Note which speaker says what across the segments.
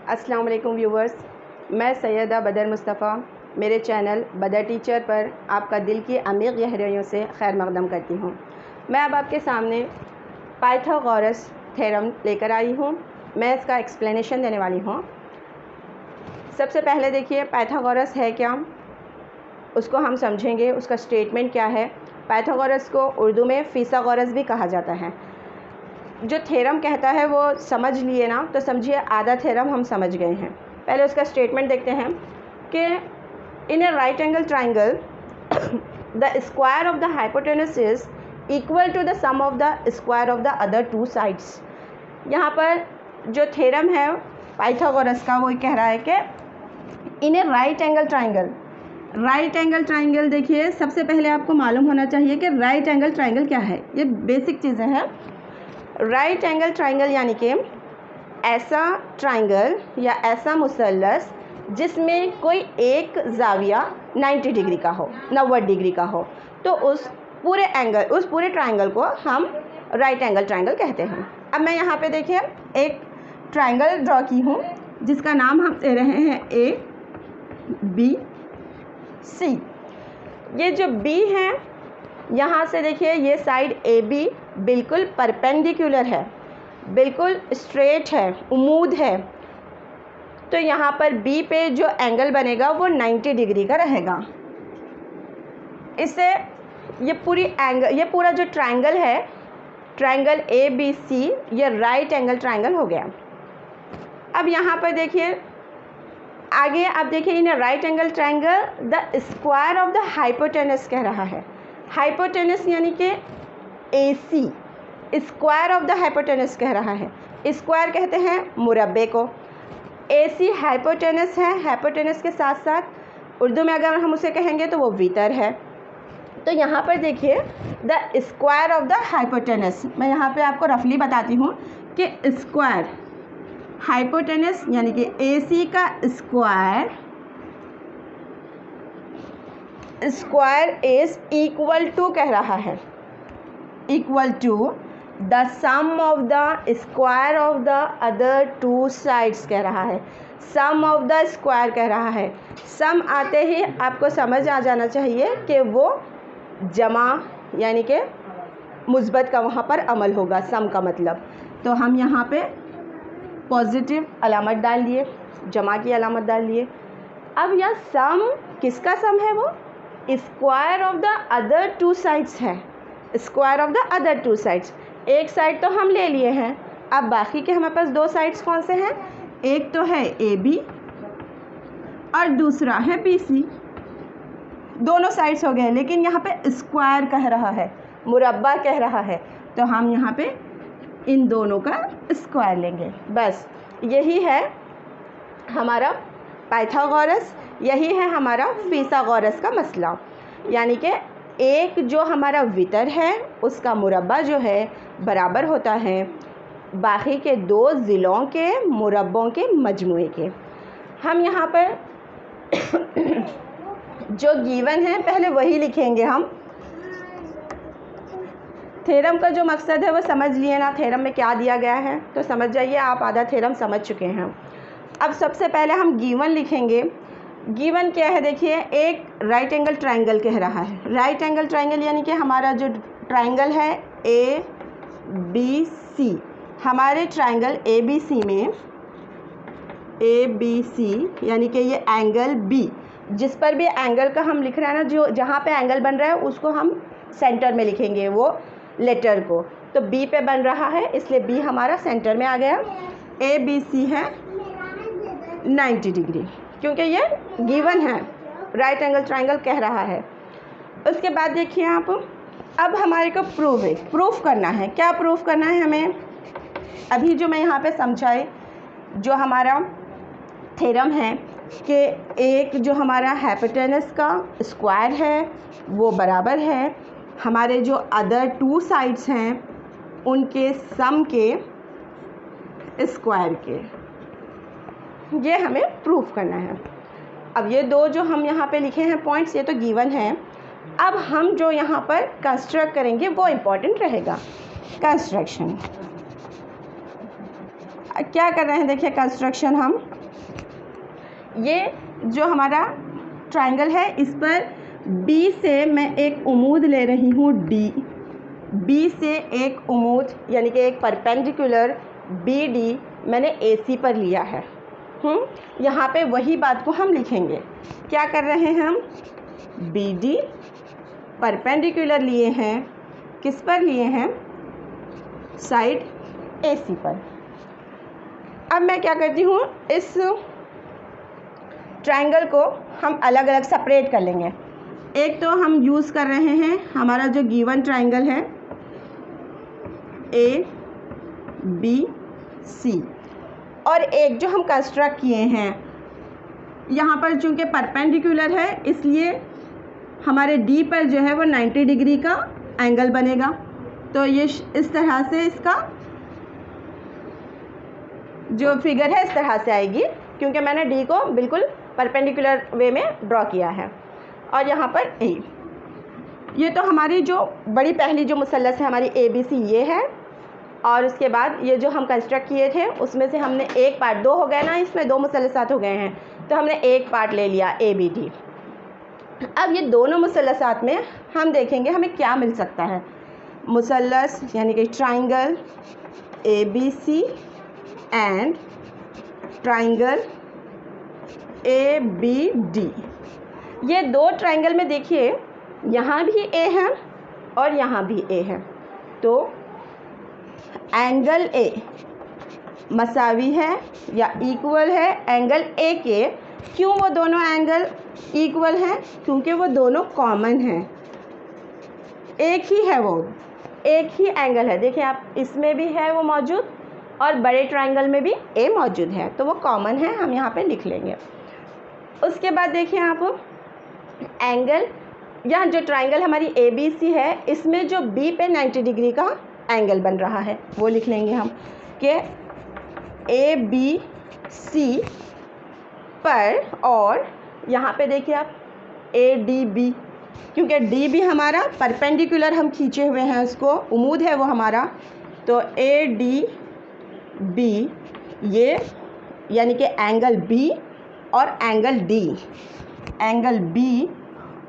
Speaker 1: अस्सलाम वालेकुम व्यूवर्स, मैं सैयदा बदर मुस्तफ़ा मेरे चैनल बदर टीचर पर आपका दिल की अमीर गहराइयों से खैर मक़दम करती हूँ। मैं अब आपके सामने पाइथागोरस थ्योरम लेकर आई हूँ। मैं इसका एक्सप्लेनेशन देने वाली हूँ। सबसे पहले देखिए पाइथागोरस है क्या, उसको हम समझेंगे। उसका स्टेटमेंट क्या है। पाइथागोरस को उर्दू में फिसागोरस भी कहा जाता है। जो थ्योरम कहता है वो समझ लिए ना, तो समझिए आधा थ्योरम हम समझ गए हैं। पहले उसका स्टेटमेंट देखते हैं कि in a right angle triangle the square of the hypotenuse is equal to the sum of the square of the other two sides. यहाँ पर जो थ्योरम है पाइथागोरस का वो कह रहा है कि in a right angle triangle, right angle triangle देखिए सबसे पहले आपको मालूम होना चाहिए कि राइट एंगल ट्राइंगल क्या है। ये बेसिक चीज़ें हैं। राइट एंगल ट्राइंगल यानी कि ऐसा ट्राइंगल या ऐसा मुसल्लस जिसमें कोई एक ज़ाविया 90 डिग्री का हो, 90 डिग्री का हो, तो उस पूरे ट्राइंगल को हम राइट एंगल ट्राइंगल कहते हैं। अब मैं यहाँ पे देखिए एक ट्राइंगल ड्रॉ की हूँ जिसका नाम हम दे रहे हैं ABC। ये जो B है, यहाँ से देखिए ये साइड AB बिल्कुल परपेंडिकुलर है, बिल्कुल स्ट्रेट है, उम्मूद है। तो यहाँ पर B पे जो एंगल बनेगा वो 90 डिग्री का रहेगा। इससे ये पूरा जो ट्राइंगल है, ट्राइंगल ABC, ये राइट एंगल ट्राइंगल हो गया। अब यहाँ पर देखिए आगे, आप देखिए in right angle triangle the square of the hypotenuse कह रहा है। हाइपोटेनस यानी कि AC, square of the hypotenuse कह रहा है। स्क्वायर कहते हैं मुरब्बे को। AC हाइपोटेनस है। हाइपोटेनस के साथ साथ उर्दू में अगर हम उसे कहेंगे तो वो वितर है। तो यहाँ पर देखिए the square of the hypotenuse, मैं यहाँ पे आपको रफली बताती हूँ कि स्क्वायर हाइपोटेनस यानी कि AC का स्क्वायर इज इक्वल टू कह रहा है, equal to the sum of the square of the other two sides कह रहा है। सम ऑफ द स्क्वायर कह रहा है। सम आते ही आपको समझ आ जाना चाहिए कि वो जमा यानी कि मुस्बत का वहाँ पर अमल होगा, सम का मतलब। तो हम यहाँ पे पॉजिटिव अलामत डाल लिए, जमा की अलामत डाल लिए। अब यह सम किसका सम है? वो square of the other two sides है। Square of the other two sides, एक साइड तो हम ले लिए हैं। अब बाकी के हमारे पास दो साइड्स कौन से हैं? एक तो है AB और दूसरा है BC। दोनों साइड्स हो गए, लेकिन यहाँ पे स्क्वायर कह रहा है, मुरब्बा कह रहा है, तो हम यहाँ पे इन दोनों का स्क्वायर लेंगे। बस यही है हमारा पाइथागोरस, यही है हमारा फिसागोरस का मसला। यानी कि एक जो हमारा वितर है उसका मुरब्बा जो है बराबर होता है बाकी के दो ज़िलों के मुरब्बों के मजमुए के। हम यहाँ पर जो गिवन है पहले वही लिखेंगे हम। थ्योरम का जो मकसद है वो समझ लिए ना, थ्योरम में क्या दिया गया है, तो समझ जाइए आप आधा थ्योरम समझ चुके हैं। अब सबसे पहले हम गिवन लिखेंगे। गिवन क्या है? देखिए एक राइट एंगल ट्राइंगल कह रहा है। राइट एंगल ट्राइंगल यानी कि हमारा जो ट्राइंगल है ABC, हमारे ट्राइंगल ABC में ABC यानी कि ये एंगल B, जिस पर भी एंगल का हम लिख रहे हैं ना, जो जहाँ पे एंगल बन रहा है उसको हम सेंटर में लिखेंगे, वो लेटर को। तो B पे बन रहा है इसलिए B हमारा सेंटर में आ गया। ABC है 90 डिग्री, क्योंकि ये गिवन है, राइट एंगल ट्राइंगल कह रहा है। उसके बाद देखिए आप, अब हमारे को प्रूफ करना है। क्या प्रूफ करना है हमें? अभी जो मैं यहाँ पे समझाई, जो हमारा थ्योरम है कि एक जो हमारा हाइपोटेनस का स्क्वायर है वो बराबर है हमारे जो अदर टू साइड्स हैं उनके सम के स्क्वायर के। ये हमें प्रूफ करना है। अब ये दो जो हम यहाँ पे लिखे हैं पॉइंट्स, ये तो गिवन है। अब हम जो यहाँ पर कंस्ट्रक्ट करेंगे वो इम्पॉर्टेंट रहेगा, कंस्ट्रक्शन। क्या कर रहे हैं, देखिए कंस्ट्रक्शन हम, ये जो हमारा ट्राइंगल है इस पर बी से मैं एक उम्मीद ले रही हूँ डी, बी से एक उम्मीद यानी कि एक परपेंडिकुलर बी डी मैंने ए सी पर लिया है। यहाँ पे वही बात को हम लिखेंगे। क्या कर रहे हैं हम, बी डी परपेंडिकुलर लिए हैं, किस पर लिए हैं, साइड ए सी पर। अब मैं क्या करती हूँ, इस ट्राइंगल को हम अलग अलग सेपरेट कर लेंगे। एक तो हम यूज़ कर रहे हैं हमारा जो गिवन ट्राइंगल है ए बी सी, और एक जो हम कंस्ट्रक्ट किए हैं यहाँ पर चूँकि परपेंडिकुलर है इसलिए हमारे डी पर जो है वो 90 डिग्री का एंगल बनेगा। तो ये इस तरह से इसका जो फिगर है इस तरह से आएगी, क्योंकि मैंने डी को बिल्कुल परपेंडिकुलर वे में ड्रॉ किया है। और यहाँ पर ए, ये तो हमारी जो बड़ी पहली जो मुसल्लस है हमारी ए बी सी ये है, और उसके बाद ये जो हम कंस्ट्रक्ट किए थे उसमें से हमने एक पार्ट, दो हो गए ना, इसमें दो मुसल्लसात हो गए हैं, तो हमने एक पार्ट ले लिया ए बी डी। अब ये दोनों मुसल्लसात में हम देखेंगे हमें क्या मिल सकता है। मुसल्लस यानी कि triangle A B C and triangle A B D, ये दो ट्राइंगल में देखिए यहाँ भी ए है और यहाँ भी ए है, तो एंगल ए मसावी है या इक्वल है एंगल ए के। क्यों वो दोनों एंगल इक्वल हैं, क्योंकि वो दोनों कॉमन हैं, एक ही है, वो एक ही एंगल है। देखिए आप, इसमें भी है वो मौजूद और बड़े ट्राइंगल में भी ए मौजूद है, तो वो कॉमन है, हम यहाँ पे लिख लेंगे। उसके बाद देखिए आप एंगल, यहाँ जो ट्राइंगल हमारी ए बी सी है इसमें जो बी पे 90 डिग्री का एंगल बन रहा है वो लिख लेंगे हम कि ए बी सी पर, और यहाँ पे देखिए आप ए डी बी, क्योंकि डी भी हमारा परपेंडिकुलर हम खींचे हुए हैं, उसको उम्मीद है वो हमारा, तो ए डी बी ये यानी कि एंगल बी और एंगल डी, एंगल बी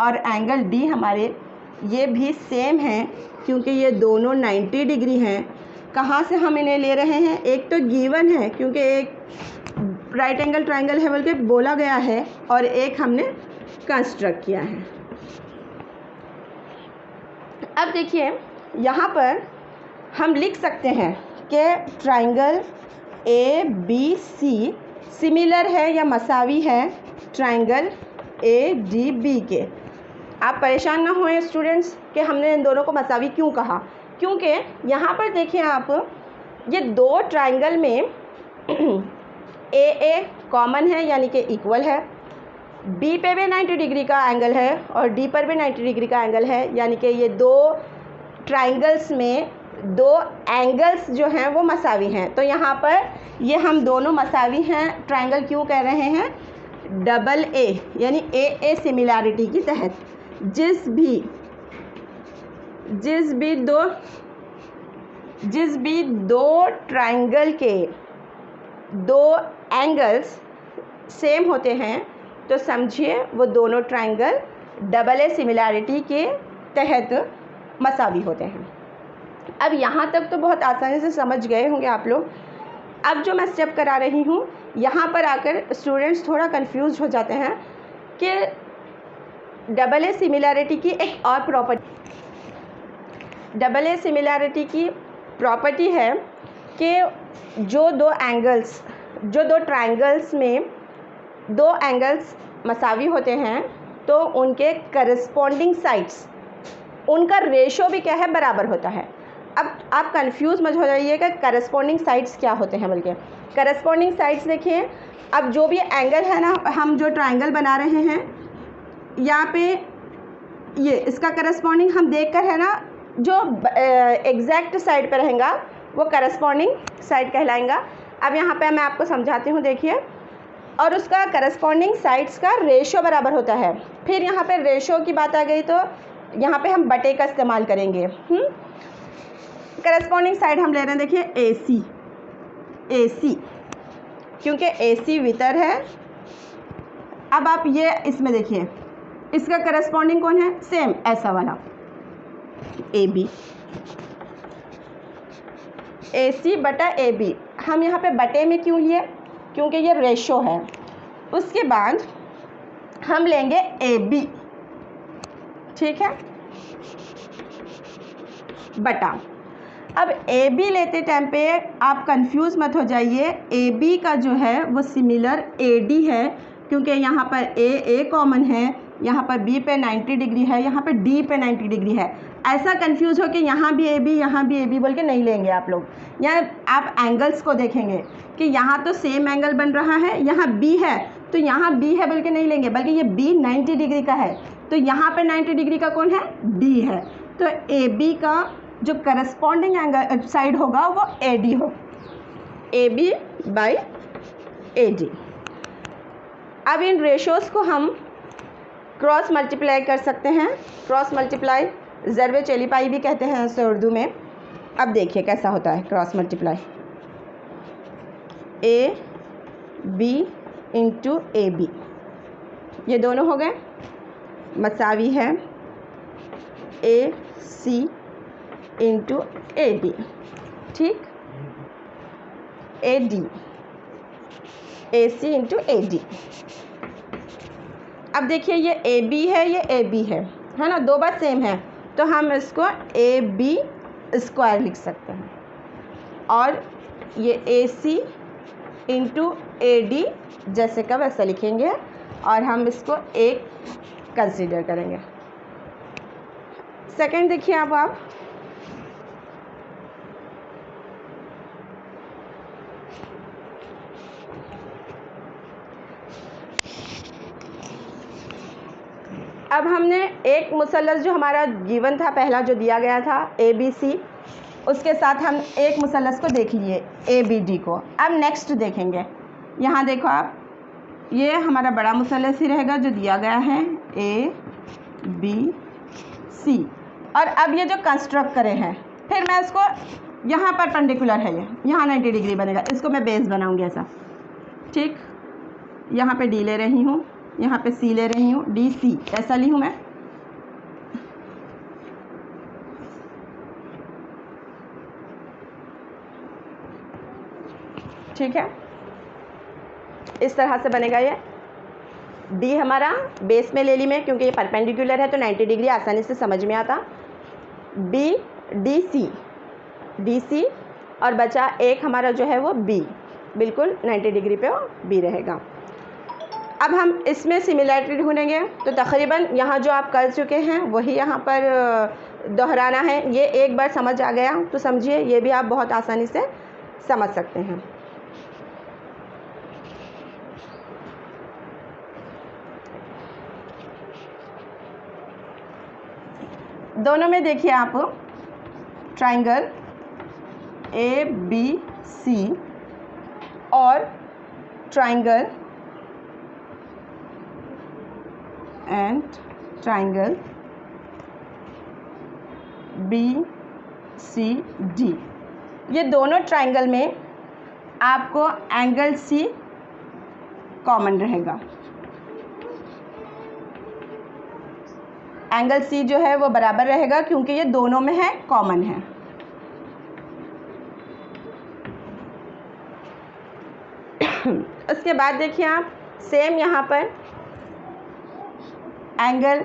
Speaker 1: और एंगल डी हमारे ये भी सेम हैं, क्योंकि ये दोनों 90 डिग्री हैं। कहाँ से हम इन्हें ले रहे हैं, एक तो गिवन है क्योंकि एक राइट एंगल ट्राइंगल है बोल के बोला गया है, और एक हमने कंस्ट्रक्ट किया है। अब देखिए यहाँ पर हम लिख सकते हैं कि triangle A B C similar है या मसावी है ट्राइंगल ए डी बी के। आप परेशान ना होएं स्टूडेंट्स कि हमने इन दोनों को मसावी क्यों कहा, क्योंकि यहाँ पर देखिए आप, ये दो ट्राइंगल में ए कॉमन है यानी कि इक्वल है, बी पे भी 90 डिग्री का एंगल है और डी पर भी 90 डिग्री का एंगल है, यानी कि ये दो ट्राइंगल्स में दो एंगल्स जो हैं वो मसावी हैं। तो यहाँ पर ये हम दोनों मसावी हैं ट्राइंगल क्यों कह रहे हैं, डबल ए यानी ए सिमिलैरिटी के तहत जिस भी दो ट्राइंगल के दो एंगल्स सेम होते हैं तो समझिए वो दोनों ट्राइंगल डबल ए सिमिलैरिटी के तहत मसावी होते हैं। अब यहाँ तक तो बहुत आसानी से समझ गए होंगे आप लोग। अब जो मैं स्टेप करा रही हूँ यहाँ पर आकर स्टूडेंट्स थोड़ा कंफ्यूज हो जाते हैं कि डबल ए सिमिलैरिटी की एक और प्रॉपर्टी, डबल ए सिमिलैरिटी की प्रॉपर्टी है कि जो दो ट्राइंगल्स में दो एंगल्स मसावी होते हैं तो उनके करस्पॉन्डिंग साइड्स, उनका रेशो भी क्या है, बराबर होता है। अब आप कंफ्यूज मत हो जाइएगा करस्पॉन्डिंग साइड्स क्या होते हैं, बल्कि करस्पॉन्डिंग साइड्स देखिए, अब जो भी एंगल है ना, हम जो ट्राइंगल बना रहे हैं यहाँ पे ये इसका करस्पॉन्डिंग हम देख कर है ना, जो एग्जैक्ट साइड पर रहेगा वो करस्पॉन्डिंग साइड कहलाएगा। अब यहाँ पे मैं आपको समझाती हूँ, देखिए, और उसका करस्पॉन्डिंग साइड्स का रेशो बराबर होता है। फिर यहाँ पे रेशो की बात आ गई तो यहाँ पे हम बटे का इस्तेमाल करेंगे। करस्पॉन्डिंग साइड हम ले रहे हैं, देखिए AC, AC, क्योंकि AC वितर है। अब आप ये इसमें देखिए, इसका करस्पॉन्डिंग कौन है, सेम ऐसा वाला AB, AC बटा AB। हम यहाँ पे बटे में क्यों लिए, क्योंकि ये रेशो है। उसके बाद हम लेंगे AB, ठीक है, बटा। अब AB लेते टाइम पे आप कंफ्यूज मत हो जाइए, AB का जो है वो सिमिलर AD है, क्योंकि यहाँ पर A कॉमन है, यहाँ पर B पे 90 डिग्री है, यहाँ पर D पे 90 डिग्री है। ऐसा कंफ्यूज हो कि यहाँ भी AB यहाँ भी AB बोल के नहीं लेंगे आप लोग। यहाँ आप एंगल्स को देखेंगे कि यहाँ तो सेम एंगल बन रहा है, यहाँ B है तो यहाँ B है बोल के नहीं लेंगे, बल्कि ये B 90 डिग्री का है तो यहाँ पे 90 डिग्री का कौन है, D है। तो AB का जो करस्पॉन्डिंग एंगल साइड होगा वो AD हो, AB बाई AD। अब इन रेशोज़ को हम क्रॉस मल्टीप्लाई कर सकते हैं। क्रॉस मल्टीप्लाई ज़रबे चेलीपाई भी कहते हैं इसे उर्दू में। अब देखिए कैसा होता है cross multiply, AB into AB, ये दोनों हो गए मसावी है AC इंटू AD, ठीक, AD, AC इंटू AD। अब देखिए ये AB है, ये AB है ना, दो बात सेम है, तो हम इसको AB स्क्वायर लिख सकते हैं, और ये AC इंटू AD जैसे का वैसा लिखेंगे, और हम इसको एक कंसीडर करेंगे। सेकंड देखिए अब आप अब हमने एक मुसल्लस जो हमारा गिवन था पहला जो दिया गया था ABC, उसके साथ हम एक मुसल्लस को देख लिए ABD को। अब नेक्स्ट देखेंगे, यहाँ देखो आप, ये हमारा बड़ा मुसल्लस ही रहेगा जो दिया गया है ABC, और अब ये जो कंस्ट्रक्ट करे हैं, फिर मैं इसको यहाँ पर परपेंडिकुलर है, ये यहाँ 90 डिग्री बनेगा, इसको मैं बेस बनाऊँगी ऐसा, ठीक, यहाँ पे D ले रही हूँ, यहाँ पे C ले रही हूँ, DC ऐसा ली हूँ मैं। ठीक है, इस तरह से बनेगा ये। D हमारा बेस में ले ली मैं, क्योंकि ये परपेंडिकुलर है तो 90 डिग्री आसानी से समझ में आता। DC और बचा एक हमारा जो है वो B, बिल्कुल 90 डिग्री पे वो B रहेगा। अब हम इसमें सिमिलैरिटी ढूंढेंगे, तो तकरीबन यहाँ जो आप कर चुके हैं वही यहाँ पर दोहराना है। ये एक बार समझ आ गया तो समझिए ये भी आप बहुत आसानी से समझ सकते हैं। दोनों में देखिए आप ट्राइंगल ABC और ट्राइंगल एंड ट्राइंगल BCD, ये दोनों ट्राइंगल में आपको एंगल C कॉमन रहेगा। एंगल C जो है वो बराबर रहेगा क्योंकि ये दोनों में है, कॉमन है। उसके बाद देखिए आप सेम यहाँ पर एंगल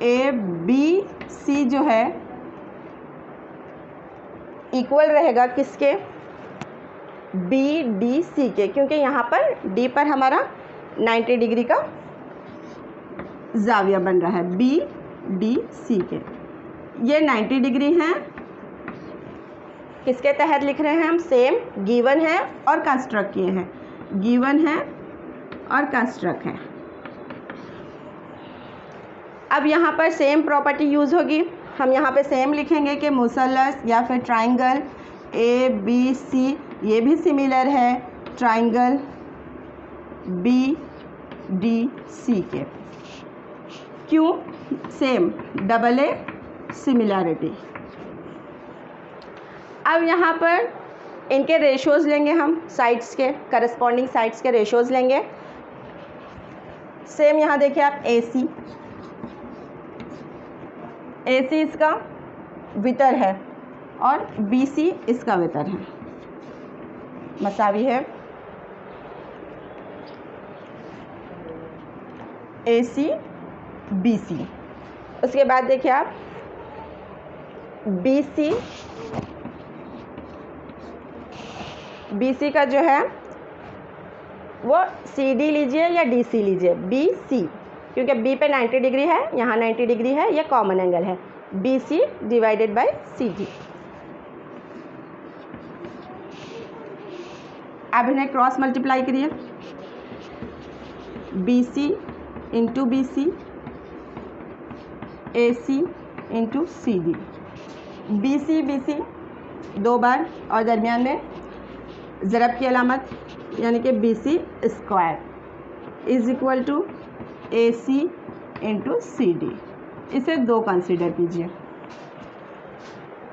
Speaker 1: ABC जो है इक्वल रहेगा किसके, BDC के, क्योंकि यहाँ पर D पर हमारा 90 डिग्री का जाविया बन रहा है, BDC के। ये 90 डिग्री हैं, किसके तहत लिख रहे हैं हम, सेम गिवन है और कंस्ट्रक्ट किए हैं, गिवन है और कंस्ट्रक्ट है। अब यहाँ पर सेम प्रॉपर्टी यूज़ होगी, हम यहाँ पे सेम लिखेंगे कि मुसल्लस या फिर ट्राइंगल ABC ये भी सिमिलर है ट्राइंगल BDC के। क्यों, सेम, डबल A सिमिलैरिटी। अब यहाँ पर इनके रेशोज़ लेंगे हम, साइड्स के करस्पॉन्डिंग साइड्स के रेशोज़ लेंगे। सेम यहाँ देखिए आप AC इसका वितर है और BC इसका वितर है, मसावी है। AC BC। उसके बाद देखिए आप BC का जो है वो CD लीजिए या DC लीजिए, BC, क्योंकि B पे 90 डिग्री है, यहाँ 90 डिग्री है, ये कॉमन एंगल है, BC डिवाइडेड बाय CD। अब इन्हें क्रॉस मल्टीप्लाई करिए, BC into BC, AC into CD। BC दो बार और दरमियान में ज़रब की अलामत, यानी कि BC square is equal to AC into CD। इसे 2 कंसीडर कीजिए।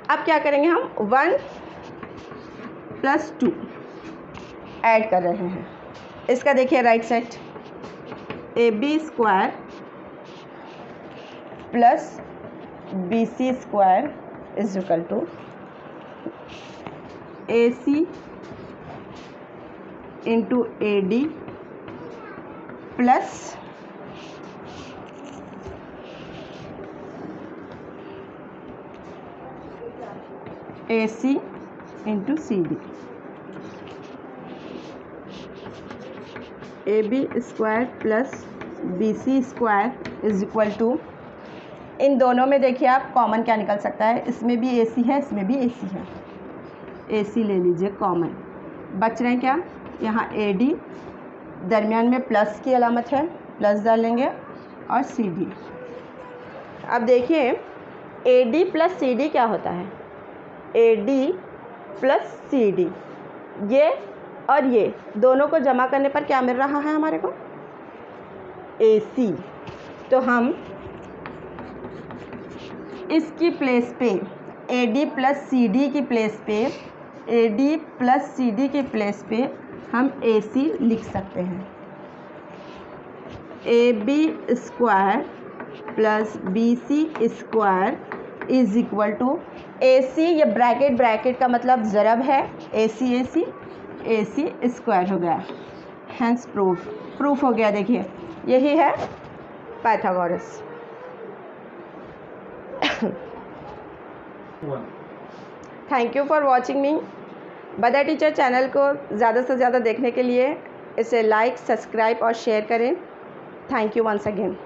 Speaker 1: अब क्या करेंगे हम, 1 + 2 ऐड कर रहे हैं। इसका देखिए right side, AB square plus BC square is equal to AC into AD plus AC into CD। AB square plus BC square is equal to, इन दोनों में देखिए आप कॉमन क्या निकल सकता है, इसमें भी AC है, इसमें भी AC है, AC ले लीजिए कॉमन। बच रहे हैं क्या, यहाँ AD, दरमियान में प्लस की अलामत है, प्लस डालेंगे, और CD। अब देखिए AD प्लस CD क्या होता है, AD प्लस CD, ये और ये दोनों को जमा करने पर क्या मिल रहा है हमारे को, AC। तो हम इसकी प्लेस पे AD प्लस CD की प्लेस पे, AD प्लस CD की प्लेस पे हम AC लिख सकते हैं। AB square plus BC square is equal to AC, ये ब्रैकेट का मतलब ज़रब है, AC स्क्वायर हो गया, हैंस प्रूफ हो गया। देखिए यही है Pythagoras. Thank you for watching मी। बदा टीचर चैनल को ज़्यादा से ज़्यादा देखने के लिए इसे लाइक, सब्सक्राइब और शेयर करें। Thank you once again.